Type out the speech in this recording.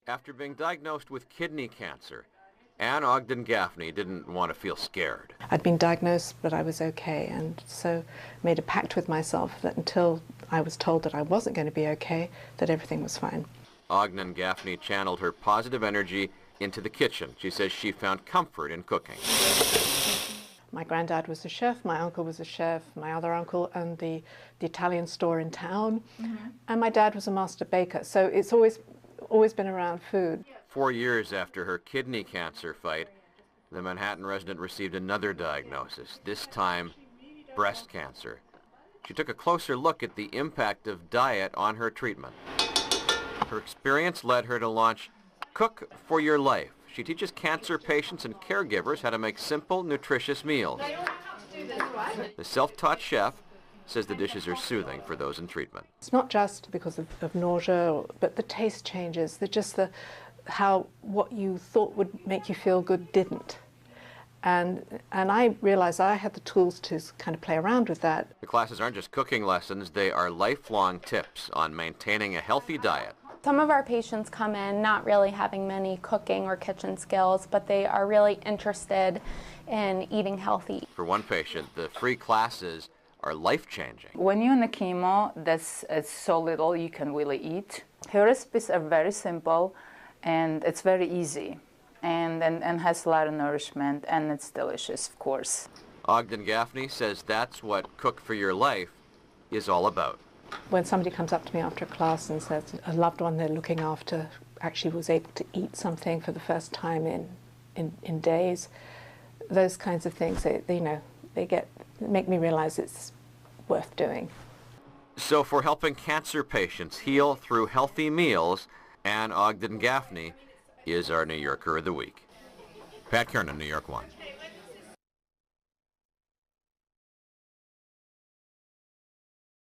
After being diagnosed with kidney cancer, Ann Ogden Gaffney didn't want to feel scared. I'd been diagnosed, but I was okay, and so made a pact with myself that until I was told that I wasn't going to be okay, that everything was fine. Ogden Gaffney channeled her positive energy into the kitchen. She says she found comfort in cooking. My granddad was a chef, my uncle was a chef, my other uncle owned the Italian store in town, and my dad was a master baker, so it's always been around food. 4 years after her kidney cancer fight, the Manhattan resident received another diagnosis, this time breast cancer. She took a closer look at the impact of diet on her treatment. Her experience led her to launch Cook for Your Life. She teaches cancer patients and caregivers how to make simple, nutritious meals. The self-taught chef says the dishes are soothing for those in treatment. It's not just because of nausea, but the taste changes. How what you thought would make you feel good didn't. And I realized I had the tools to kind of play around with that. The classes aren't just cooking lessons, they are lifelong tips on maintaining a healthy diet. Some of our patients come in not really having many cooking or kitchen skills, but they are really interested in eating healthy. For one patient, the free classes are life-changing. When you're in a chemo, that's so little you can really eat. Her recipes are very simple, and it's very easy, and has a lot of nourishment, and it's delicious, of course. Ogden Gaffney says that's what Cook for Your Life is all about. When somebody comes up to me after a class and says a loved one they're looking after actually was able to eat something for the first time in days, those kinds of things, they make me realize it's worth doing. So for helping cancer patients heal through healthy meals, Ann Ogden Gaffney is our New Yorker of the Week. Pat Kernan, New York 1.